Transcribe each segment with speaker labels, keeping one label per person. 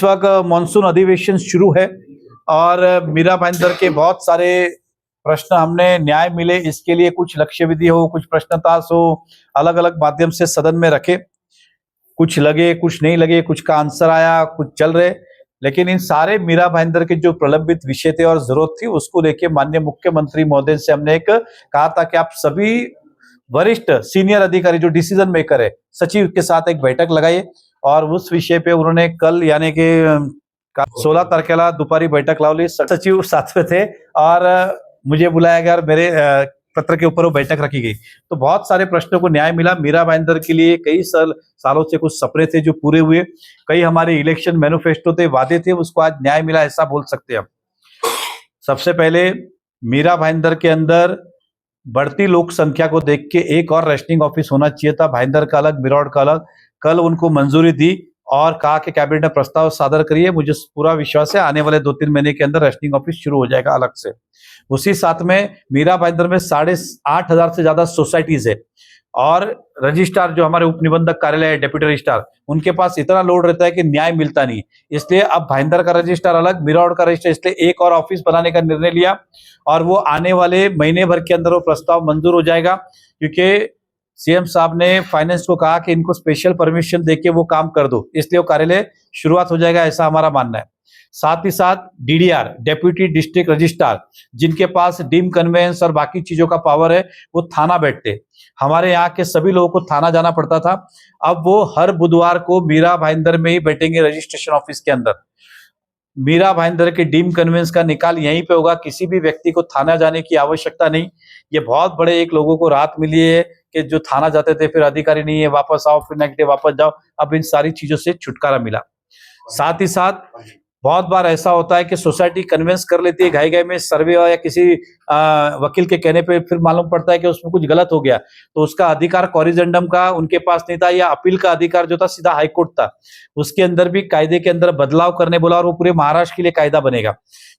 Speaker 1: वक्त मानसून अधिवेशन शुरू है और मीरा भाईंदर के बहुत सारे प्रश्न हमने न्याय मिले इसके लिए कुछ लक्ष्य विधि हो, कुछ प्रश्नोत्तर हो, अलग अलग माध्यम से सदन में रखे। कुछ लगे, कुछ नहीं लगे, कुछ का आंसर आया, कुछ चल रहे, लेकिन इन सारे मीरा भाईंदर के जो प्रलंबित विषय थे और जरूरत थी उसको लेके माननीय मुख्यमंत्री महोदय से हमने एक कहा था कि आप सभी वरिष्ठ सीनियर अधिकारी जो डिसीजन मेकर है सचिव के साथ एक बैठक लगाइए और उस विषय पे उन्होंने कल यानी कि 16 तारखेला दुपारी बैठक लावली। सचिव साथ में थे और मुझे बुलाया गया और मेरे पत्र के ऊपर वो बैठक रखी गई। तो बहुत सारे प्रश्नों को न्याय मिला। मीरा भाईंदर के लिए कई सालों से कुछ सपने थे जो पूरे हुए, कई हमारे इलेक्शन मैनिफेस्टो थे, वादे थे, उसको आज न्याय मिला ऐसा बोल सकते हैं हम। सबसे पहले मीरा भाईंदर के अंदर बढ़ती लोक संख्या को देख के एक और रेशनिंग ऑफिस होना चाहिए था, भाईंदर का अलग, मिरौड का अलग। कल उनको मंजूरी दी और कहा कि कैबिनेट ने प्रस्ताव सादर करिए। मुझे पूरा विश्वास है आने वाले 2-3 महीने के अंदर रेशनिंग ऑफिस शुरू हो जाएगा अलग से। उसी साथ में मीरा भाईंदर में 8,500 से ज्यादा सोसाइटीज है और रजिस्ट्रार जो हमारे उप निबंधक कार्यालय है, डेप्यूटी रजिस्ट्रार, उनके पास इतना लोड रहता है कि न्याय मिलता नहीं। इसलिए अब भाईंदर का रजिस्ट्रार अलग, मिरौड का रजिस्ट्रार, इसलिए एक और ऑफिस बनाने का निर्णय लिया और वो आने वाले महीने भर के अंदर वो प्रस्ताव मंजूर हो जाएगा, क्योंकि सीएम साहब ने फाइनेंस को कहा कि इनको स्पेशल परमिशन देके वो काम कर दो, इसलिए वो कार्यालय शुरुआत हो जाएगा, ऐसा हमारा मानना है। साथ ही साथ डीडीआर, डेप्यूटी डिस्ट्रिक्ट रजिस्ट्रार, जिनके पास डीम कन्वेंस और बाकी चीजों का पावर है, वो थाना बैठते। हमारे यहाँ के सभी लोगों को थाना जाना पड़ता था, अब वो हर बुधवार को मीरा भाईंदर में ही बैठेंगे रजिस्ट्रेशन ऑफिस के अंदर। मीरा भाईंदर के डीम कन्वेंस का निकाल यहीं पे होगा, किसी भी व्यक्ति को थाना जाने की आवश्यकता नहीं। ये बहुत बड़े एक लोगों को राहत मिली है कि जो थाना जाते थे फिर अधिकारी नहीं है, वापस आओ, फिर नेक्स्ट डे वापस जाओ, अब इन सारी चीजों से छुटकारा मिला। साथ ही साथ बहुत बार ऐसा होता है कि सोसाइटी कन्विंस कर लेती है घाई घाई में, सर्वे या किसी वकील के कहने पे, फिर मालूम पड़ता है कि उसमें कुछ गलत हो गया, तो उसका अधिकार कॉरिजेंडम का उनके पास नहीं था, या अपील का अधिकार जो था सीधा हाईकोर्ट था। उसके अंदर भी कायदे के अंदर बदलाव करने बोला और वो पूरे महाराष्ट्र के लिए कायदा बनेगा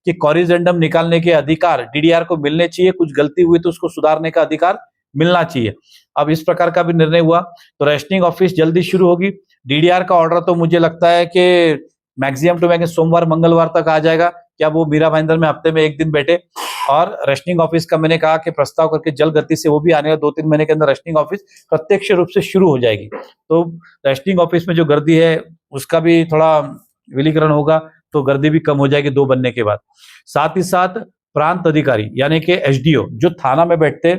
Speaker 1: कि कॉरिजेंडम निकालने के अधिकार डीडीआर को मिलने चाहिए, कुछ गलती हुई तो उसको सुधारने का अधिकार मिलना चाहिए। अब इस प्रकार का भी निर्णय हुआ, तो रेशनिंग ऑफिस जल्दी शुरू होगी। डीडीआर का ऑर्डर तो मुझे लगता है कि मैक्सिमम टू मैक्सिमम सोमवार मंगलवार तक आ जाएगा। क्या वो मीरा भाईंदर में हफ्ते में एक दिन बैठे, और रेशनिंग ऑफिस का मैंने कहा कि प्रस्ताव करके जल्द गति से वो भी आने वाले 2-3 महीने के अंदर रेशनिंग ऑफिस प्रत्यक्ष रूप से शुरू हो जाएगी। तो रेशनिंग ऑफिस में जो गर्दी है उसका भी थोड़ा विलीकरण होगा, तो गर्दी भी कम हो जाएगी 2 बनने के बाद। साथ ही साथ प्रांत अधिकारी यानी कि एसडीओ जो थाना में बैठते,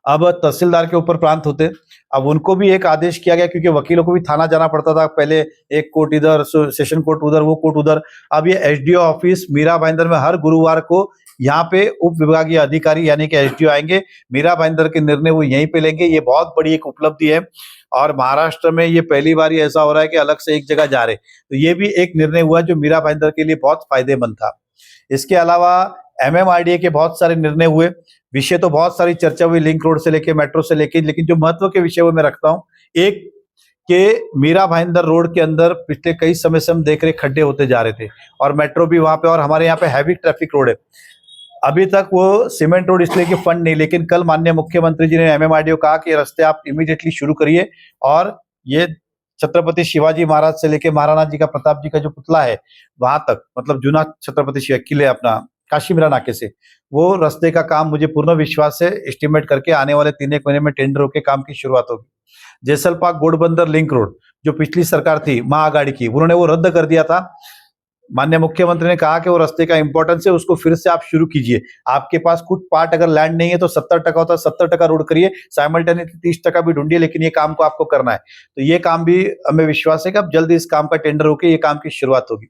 Speaker 1: अब तहसीलदार के ऊपर प्रांत होते, अब उनको भी एक आदेश किया गया, क्योंकि वकीलों को भी थाना जाना पड़ता था पहले, एक कोर्ट इधर, सेशन कोर्ट उधर, वो कोर्ट उधर। अब ये एसडीओ ऑफिस मीरा भाईंदर में हर गुरुवार को यहाँ पे उप विभागीय अधिकारी यानी कि एसडीओ आएंगे, मीरा भाईंदर के निर्णय वो यहीं पे लेंगे। ये बहुत बड़ी एक उपलब्धि है और महाराष्ट्र में ये पहली बार ही ऐसा हो रहा है कि अलग से एक जगह जा रहे, तो ये भी एक निर्णय हुआ जो मीरा भाईंदर के लिए बहुत फायदेमंद था। इसके अलावा एमएमआरडीए के बहुत सारे निर्णय हुए। विषय तो बहुत सारी चर्चा हुई, लिंक रोड से लेके मेट्रो से लेके, लेकिन जो महत्व के विषय वो मैं रखता हूँ, एक के मीरा भाईंदर रोड के अंदर पिछले कई समय से हम देख रहे खड्डे होते जा रहे थे और मेट्रो भी वहां पे, और हमारे यहाँ पे हैवी ट्रैफिक रोड है। अभी तक वो सीमेंट रोड इसलिए कि फंड नहीं, लेकिन कल माननीय मुख्यमंत्री जी ने एमएमआरडीए को कहा कि रास्ते आप इमीडिएटली शुरू करिए, और ये छत्रपति शिवाजी महाराज से लेके महाराणा जी का, प्रताप जी का जो पुतला है वहां तक, मतलब जूना छत्रपति शिवाजी किले अपना काशीमीरा नाके से, वो रास्ते का काम मुझे पूर्ण विश्वास है, एस्टिमेट करके आने वाले 3-1 महीने में टेंडर होकर काम की शुरुआत होगी। जैसलपाक गोडबंदर लिंक रोड जो पिछली सरकार थी महाआघाड़ी की, उन्होंने वो रद्द कर दिया था। माननीय मुख्यमंत्री ने कहा कि वो रास्ते का इंपॉर्टेंस है, उसको फिर से आप शुरू कीजिए। आपके पास कुछ पार्ट अगर लैंड नहीं है तो 70% होता है, 70% रोड करिए, साइमल्टेनियसली 30% भी ढूंढिए, लेकिन ये काम को आपको करना है। तो ये काम भी हमें विश्वास है कि अब जल्दी इस काम का टेंडर होकर ये काम की शुरुआत होगी।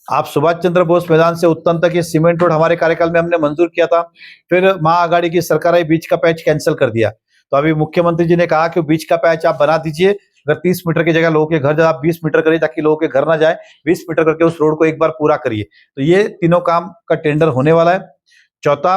Speaker 1: आप सुभाष चंद्र बोस मैदान से उत्तम तक ये सीमेंट रोड हमारे कार्यकाल में हमने मंजूर किया था, फिर महाआघाड़ी की सरकार आई, बीच का पैच कैंसिल कर दिया। तो अभी मुख्यमंत्री जी ने कहा कि बीच का पैच आप बना दीजिए, अगर 30 मीटर की जगह लोगों के घर आप 20 मीटर करिए, ताकि लोगों के घर ना जाए, 20 मीटर करके उस रोड को एक बार पूरा करिए। तो ये तीनों काम का टेंडर होने वाला है। चौथा,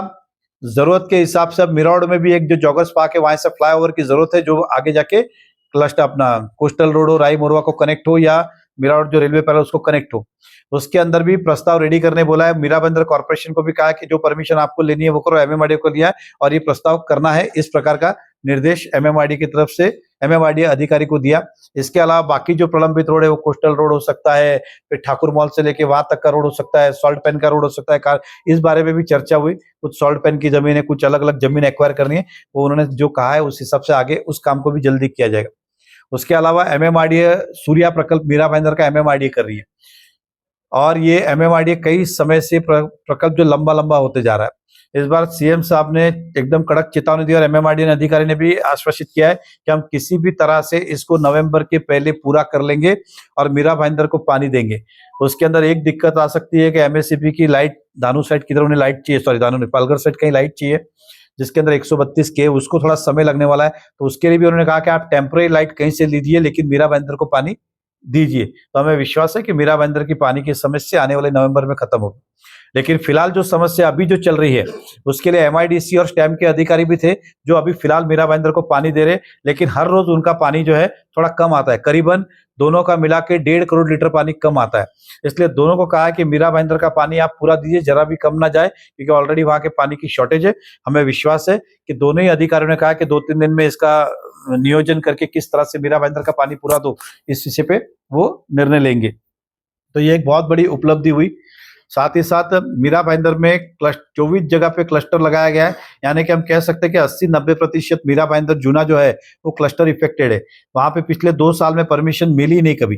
Speaker 1: जरूरत के हिसाब से अब मिरौड में भी एक जो जॉगर्स पार्क है वहां से फ्लाईओवर की जरूरत है, जो आगे जाके क्लस्टर अपना कोस्टल रोड हो, राई मोरवा को कनेक्ट हो, या मिरौड जो रेलवे पैलेस उसको कनेक्ट हो। उसके अंदर भी प्रस्ताव रेडी करने बोला है। मीरा भाईंदर कॉर्पोरेशन को भी कहा है कि जो परमिशन आपको लेनी है वो करो, एमएमआरडीए को लिया है और ये प्रस्ताव करना है, इस प्रकार का निर्देश एमएमआरडी की तरफ से एमएमआरडी अधिकारी को दिया। इसके अलावा बाकी जो प्रलंबित रोड है वो कोस्टल रोड हो सकता है, फिर ठाकुर मॉल से लेके वहां तक का रोड हो सकता है, सॉल्ट पेन का रोड हो सकता है। इस बारे में भी चर्चा हुई। कुछ सॉल्ट पेन की जमीन है, कुछ अलग अलग जमीन एक्वायर करनी है, वो उन्होंने जो कहा है उस हिसाब से आगे उस काम को भी जल्दी किया जाएगा। उसके अलावा एमएमआरडी सूर्या प्रकल्प मीरा भाईंदर का एमएमआरडी कर रही है और ये एमएमआरडी कई समय से प्रकल्प जो लंबा लंबा होते जा रहा है। इस बार सीएम साहब ने एकदम कड़क चेतावनी दी और एमएमआरडी अधिकारी ने भी आश्वासित किया है कि हम किसी भी तरह से इसको नवंबर के पहले पूरा कर लेंगे और मीरा भाईंदर को पानी देंगे। उसके अंदर एक दिक्कत आ सकती है कि एमएससीपी की लाइट दानू साइड की तरफ उन्हें लाइट चाहिए, सॉरी दानू नहीं, पालघर साइड कहीं लाइट चाहिए जिसके अंदर 132 के, उसको थोड़ा समय लगने वाला है। तो उसके लिए भी उन्होंने कहा कि आप टेम्पररी लाइट कहीं से लीजिए लेकिन मीरा भाईंदर को पानी दीजिए। तो हमें विश्वास है कि मीरा भाईंदर की पानी की समस्या आने वाले नवंबर में खत्म होगी। लेकिन फिलहाल जो समस्या अभी जो चल रही है उसके लिए एमआईडीसी और स्टैम्प के अधिकारी भी थे जो अभी फिलहाल मीरा भाईंदर को पानी दे रहे, लेकिन हर रोज उनका पानी जो है थोड़ा कम आता है, करीबन दोनों का मिला के 1.5 करोड़ लीटर पानी कम आता है। इसलिए दोनों को कहा है कि मीरा भाईंदर का पानी आप पूरा दीजिए, जरा भी कम ना जाए, क्योंकि ऑलरेडी वहां के पानी की शॉर्टेज है। हमें विश्वास है कि दोनों ही अधिकारियों ने कहा कि 2-3 दिन में इसका नियोजन करके किस तरह से मीरा भाईंदर का पानी पूरा दो, इस विषय पे वो निर्णय लेंगे। तो ये एक बहुत बड़ी उपलब्धि हुई। साथ ही साथ मीरा भाईंदर में 24 जगह पे क्लस्टर लगाया गया है, यानी कि हम कह सकते हैं कि 80-90% मीरा भाईंदर जूना जो है वो क्लस्टर इफेक्टेड है। वहां पे पिछले 2 साल में परमिशन मिली नहीं कभी।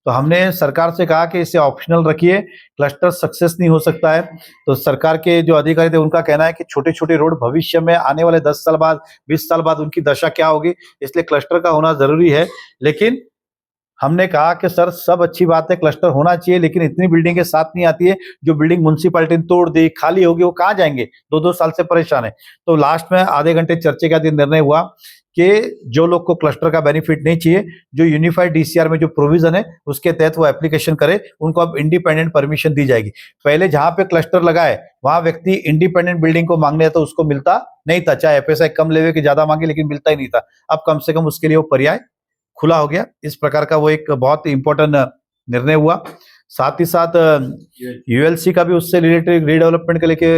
Speaker 1: तो हमने सरकार से कहा कि इसे ऑप्शनल रखिए, क्लस्टर सक्सेस नहीं हो सकता है। तो सरकार के जो अधिकारी थे उनका कहना है कि छोटे छोटे रोड भविष्य में आने वाले 10 साल बाद, 20 साल बाद उनकी दशा क्या होगी, इसलिए क्लस्टर का होना जरूरी है। लेकिन हमने कहा कि सर सब अच्छी बात है, क्लस्टर होना चाहिए, लेकिन इतनी बिल्डिंग के साथ नहीं आती है। जो बिल्डिंग म्युनिसिपैलिटी ने तोड़ दी, खाली होगी, वो कहाँ जाएंगे? 2-2 साल से परेशान है। तो लास्ट में आधे घंटे चर्चे का दिन निर्णय हुआ कि जो लोग को क्लस्टर का बेनिफिट नहीं चाहिए, जो यूनिफाइड डीसीआर में जो प्रोविजन है उसके तहत वो एप्लीकेशन करे, उनको अब इंडिपेंडेंट परमिशन दी जाएगी। पहले जहां पे क्लस्टर लगाए वहां व्यक्ति इंडिपेंडेंट बिल्डिंग को मांगने तो उसको मिलता नहीं था, चाहे एफएसआई कम लेवे कि ज्यादा मांगे, लेकिन मिलता ही नहीं था। अब कम से कम उसके लिए वो पर्याय खुला हो गया। इस प्रकार का वो एक बहुत इंपॉर्टेंट निर्णय हुआ। साथ ही साथ यूएलसी का भी उससे रिलेटेड रीडेवलपमेंट के लेके,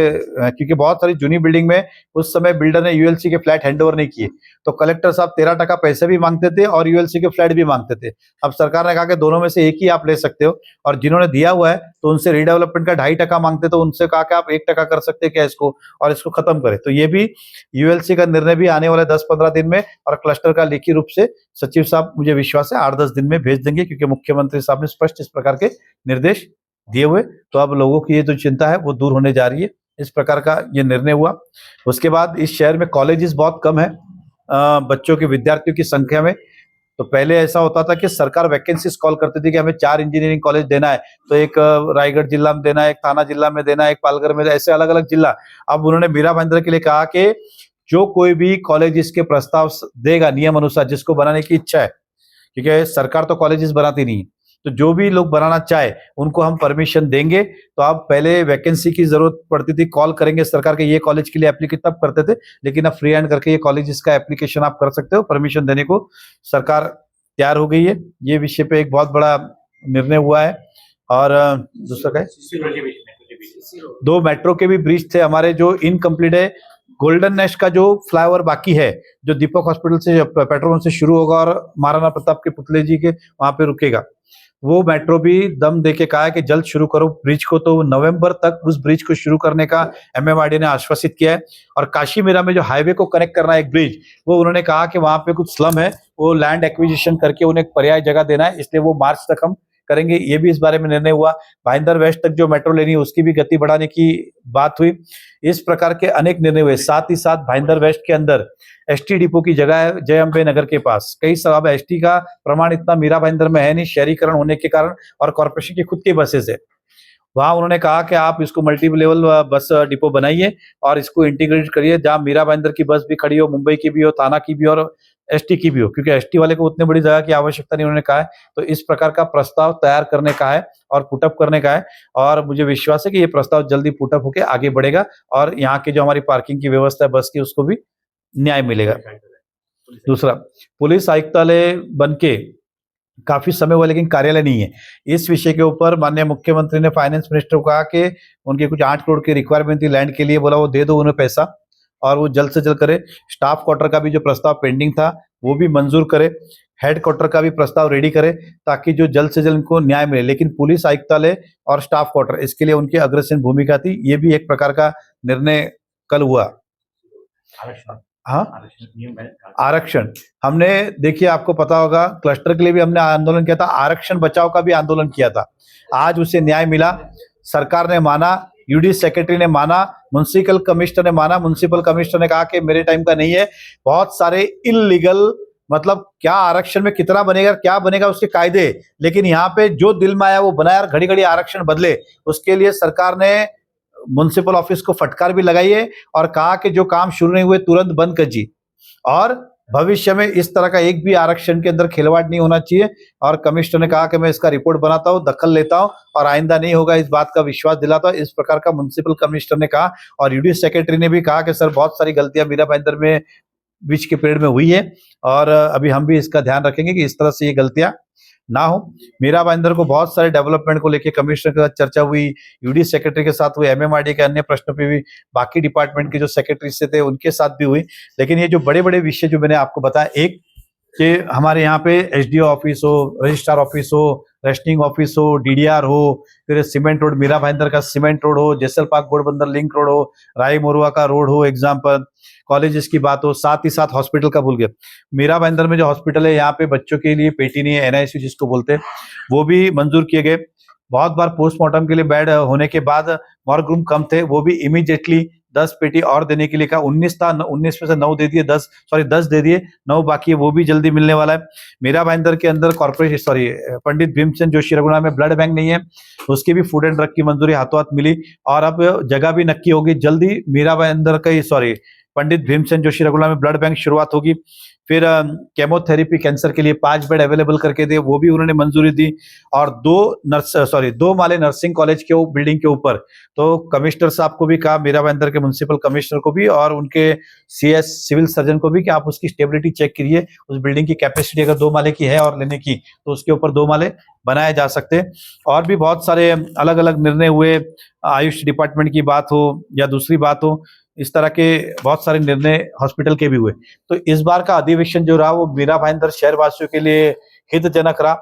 Speaker 1: क्योंकि बहुत सारी जूनी बिल्डिंग में उस समय बिल्डर ने यूएलसी के फ्लैट हैंडओवर नहीं किए, तो कलेक्टर साहब 13% पैसे भी मांगते थे और यूएलसी के फ्लैट भी मांगते थे। अब सरकार ने कहा कि दोनों में से एक ही आप ले सकते हो, और जिन्होंने दिया हुआ है तो उनसे रीडेवलपमेंट का 2.5% मांगते, तो उनसे कहा कि आप 1% कर सकते हैं क्या इसको, और इसको खत्म करें। तो ये भी यूएलसी का निर्णय भी आने वाले 10-15 दिन में, और क्लस्टर का लिखित रूप से सचिव साहब मुझे विश्वास है 8-10 दिन में भेज देंगे, क्योंकि मुख्यमंत्री साहब ने स्पष्ट इस प्रकार के निर्देश दिए हुए। तो अब लोगों की ये जो चिंता है वो दूर होने जा रही है। इस प्रकार का ये निर्णय हुआ। उसके बाद इस शहर में कॉलेजेस बहुत कम है बच्चों के, विद्यार्थियों की संख्या में। तो पहले ऐसा होता था कि सरकार वैकेंसीज कॉल करती थी कि हमें 4 इंजीनियरिंग कॉलेज देना है, तो एक रायगढ़ जिला में देना है, एक थाना जिला में देना है, एक पालघर में, ऐसे अलग अलग जिला। अब उन्होंने मीरा भाईंदर के लिए कहा कि जो कोई भी कॉलेज इसके प्रस्ताव देगा नियम अनुसार, जिसको बनाने की इच्छा है, क्योंकि सरकार तो कॉलेजेस बनाती नहीं है, तो जो भी लोग बनाना चाहे उनको हम परमिशन देंगे। तो आप पहले वैकेंसी की जरूरत पड़ती थी, कॉल करेंगे सरकार के ये कॉलेज के लिए एप्लीकेशन तब करते थे, लेकिन अब फ्री हैंड करके ये कॉलेज का एप्लीकेशन आप कर सकते हो, परमिशन देने को सरकार तैयार हो गई है। ये विषय पे एक बहुत बड़ा निर्णय हुआ है। और दूसरा क्या है, 2 मेट्रो के भी ब्रिज थे हमारे जो इनकम्प्लीट है। गोल्डन नेस्ट का जो फ्लाईओवर बाकी है, जो दीपक हॉस्पिटल से पेट्रोल पंप से शुरू होगा और महाराणा प्रताप के पुतले जी के वहां पे रुकेगा, वो मेट्रो भी दम देके कहा है कि जल्द शुरू करो ब्रिज को। तो नवंबर तक उस ब्रिज को शुरू करने का एमएमआरडी ने आश्वासित किया है। और काशी मीरा में जो हाईवे को कनेक्ट करना है एक ब्रिज, वो उन्होंने कहा कि वहां पे कुछ स्लम है, वो लैंड एक्विजिशन करके उन्हें एक पर्याय जगह देना है, इसलिए वो मार्च तक हम करेंगे। ये भी इस बारे में निर्णय हुआ। भाईंदर वेस्ट तक जो मेट्रो लेनी है उसकी भी गति बढ़ाने की बात हुई। इस प्रकार के अनेक निर्णय हुए। साथ ही साथ भाईंदर वेस्ट के अंदर एसटी डिपो की जगह है जय अम्बे नगर के पास। कई साल एसटी का प्रमाण इतना मीरा भाईंदर में है नहीं, शहरीकरण होने के कारण, और कॉर्पोरेशन की खुद की बसेस है। वहां उन्होंने कहा कि आप इसको मल्टी लेवल बस डिपो बनाइए और इसको इंटीग्रेट करिए, जहां मीरा भाईंदर की बस भी खड़ी हो, मुंबई की भी हो, थाना की भी और एसटी की भी हो, क्योंकि एसटी वाले को उतनी बड़ी जगह की आवश्यकता नहीं, उन्होंने कहा है। तो इस प्रकार का प्रस्ताव तैयार करने का है और पुटअप करने का है, और मुझे विश्वास है कि ये प्रस्ताव जल्दी पुटअप होकर आगे बढ़ेगा और यहाँ की जो हमारी पार्किंग की व्यवस्था है बस की, उसको भी न्याय मिलेगा। दूसरा, पुलिस आयुक्तालय बनके काफी समय हुआ लेकिन कार्यालय नहीं है। इस विषय के ऊपर माननीय मुख्यमंत्री ने फाइनेंस मिनिस्टर को कहा कि उनकी कुछ 8 करोड़ की रिक्वायरमेंट थी लैंड के लिए, बोला वो दे दो उन्हें पैसा, और वो जल्द से जल्द करे। स्टाफ क्वार्टर का भी जो प्रस्ताव पेंडिंग था वो भी मंजूर करे। हेड क्वार्टर का भी प्रस्ताव रेडी करे ताकि जो जल्द से जल्द इनको न्याय मिले। लेकिन पुलिस आयुक्तालय और स्टाफ क्वार्टर इसके लिए उनकी अग्रसेन भूमिका थी। ये भी एक प्रकार का निर्णय कल हुआ। हाँ, आरक्षण हमने देखिए, आपको पता होगा क्लस्टर के लिए भी हमने आंदोलन किया था, आरक्षण बचाओ का भी आंदोलन किया था। आज उसे न्याय मिला, सरकार ने माना, यूडी सेक्रेटरी ने माना, म्युनिसिपल कमिश्नर ने माना। म्युनिसिपल कमिश्नर ने कहा कि मेरे टाइम का नहीं है। बहुत सारे इलीगल, मतलब क्या आरक्षण में कितना बनेगा, क्या बनेगा उसके कायदे, लेकिन यहाँ पे जो दिल में आया वो बनाया और घड़ी घड़ी आरक्षण बदले। उसके लिए सरकार ने म्युनिसिपल ऑफिस को फटकार भी लगाई है और कहा कि जो काम शुरू नहीं हुए तुरंत बंद कीजिए और भविष्य में इस तरह का एक भी आरक्षण के अंदर खिलवाड़ नहीं होना चाहिए। और कमिश्नर ने कहा कि मैं इसका रिपोर्ट बनाता हूं, दखल लेता हूं और आइंदा नहीं होगा, इस बात का विश्वास दिलाता हूं। इस प्रकार का म्युनिसिपल कमिश्नर ने कहा। और यूडी सेक्रेटरी ने भी कहा कि सर बहुत सारी गलतियां मीरा भाईंदर में बीच के पीरियड में हुई है और अभी हम भी इसका ध्यान रखेंगे कि इस तरह से ये गलतियां ना हो। मीरा भाईंदर को बहुत सारे डेवलपमेंट को लेकर कमिश्नर के साथ चर्चा हुई, यूडी सेक्रेटरी के साथ हुई, एमएमआरडी के अन्य प्रश्नों पे भी बाकी डिपार्टमेंट के जो सेक्रेटरी से थे उनके साथ भी हुई। लेकिन ये जो बड़े बड़े विषय जो मैंने आपको बताया, एक कि हमारे यहाँ पे एसडीओ ऑफिस हो, रजिस्ट्रार ऑफिस हो, रजिस्ट्रिंग ऑफिस हो, डीडीआर हो, फिर सीमेंट रोड, मीरा भाईंदर का सीमेंट रोड हो, जैसल पार्क घोड़बंदर लिंक रोड हो, राय मोरुआ का रोड हो, एग्जाम्पल कॉलेजेस की बात हो, साथ ही साथ हॉस्पिटल का भूल गए। मीरा भाईंदर में जो हॉस्पिटल है यहाँ पे बच्चों के लिए पेटी नहीं है, एनआईसीयू जिसको बोलते हैं, वो भी मंजूर किए गए। बहुत बार पोस्टमार्टम के लिए बेड होने के बाद मॉर्ग रूम कम थे, वो भी इमीडिएटली 10 पेटी और देने के लिए कहा। 19 था, 19 में से 9 दे दिए, 10 दे दिए, 9 बाकी है, वो भी जल्दी मिलने वाला है। मीरा भाईंदर के अंदर कॉर्पोरेशन पंडित भीमसेन जोशी रघुनाथ में ब्लड बैंक नहीं है, उसकी भी फूड एंड ड्रग की मंजूरी हाथों हाथ मिली और अब जगह भी नक्की होगी। जल्दी मीरा भाईंदर का पंडित भीमसेन जोशी रघुनाथ में ब्लड बैंक शुरुआत होगी। फिर केमोथेरेपी कैंसर के लिए 5 बेड अवेलेबल करके दिए, वो भी उन्होंने मंजूरी दी। और 2 माले नर्सिंग कॉलेज के बिल्डिंग के ऊपर, तो कमिश्नर साहब को भी कहा, मीरा भाईंदर के म्युनिसिपल कमिश्नर को भी और उनके सीएस सिविल सर्जन को भी कि आप उसकी स्टेबिलिटी चेक करिए। उस बिल्डिंग की कैपेसिटी अगर 2 माले की है और लेने की, तो उसके ऊपर 2 माले बनाए जा सकते हैं। और भी बहुत सारे अलग अलग निर्णय हुए, आयुष डिपार्टमेंट की बात हो या दूसरी बात हो, इस तरह के बहुत सारे निर्णय हॉस्पिटल के भी हुए। तो इस बार का अधिवेशन जो रहा वो मीरा भाईंदर शहरवासियों के लिए हितजनक रहा।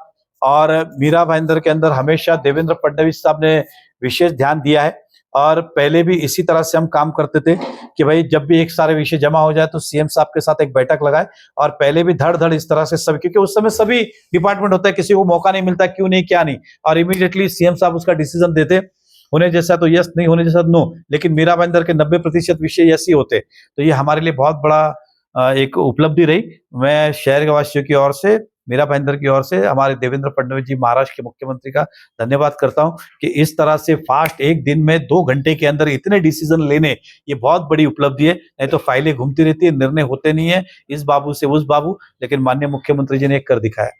Speaker 1: और मीरा भाईंदर के अंदर हमेशा देवेंद्र फडणवीस साहब ने विशेष ध्यान दिया है और पहले भी इसी तरह से हम काम करते थे कि भाई जब भी एक सारे विषय जमा हो जाए तो सीएम साहब के साथ एक बैठक लगाए। और पहले भी धड़ धड़ इस तरह से सब, क्योंकि उस समय सभी डिपार्टमेंट होता है, किसी को मौका नहीं मिलता, क्यों नहीं क्या नहीं, और इमीडिएटली सीएम साहब उसका डिसीजन देते, होने जैसा तो यस, नहीं होने जैसा नो। लेकिन मीरा भाईंदर के 90% विषय यस ही होते। तो ये हमारे लिए बहुत बड़ा एक उपलब्धि रही। मैं शहर वासियों की ओर से, मीरा भाईंदर की ओर से, हमारे देवेंद्र फडणवीस जी महाराष्ट्र के मुख्यमंत्री का धन्यवाद करता हूं कि इस तरह से फास्ट एक दिन में 2 घंटे के अंदर इतने डिसीजन लेने, ये बहुत बड़ी उपलब्धि है। नहीं तो फाइलें घूमती रहती है, निर्णय होते नहीं है, इस बाबू से उस बाबू, लेकिन माननीय मुख्यमंत्री जी ने एक कर दिखाया।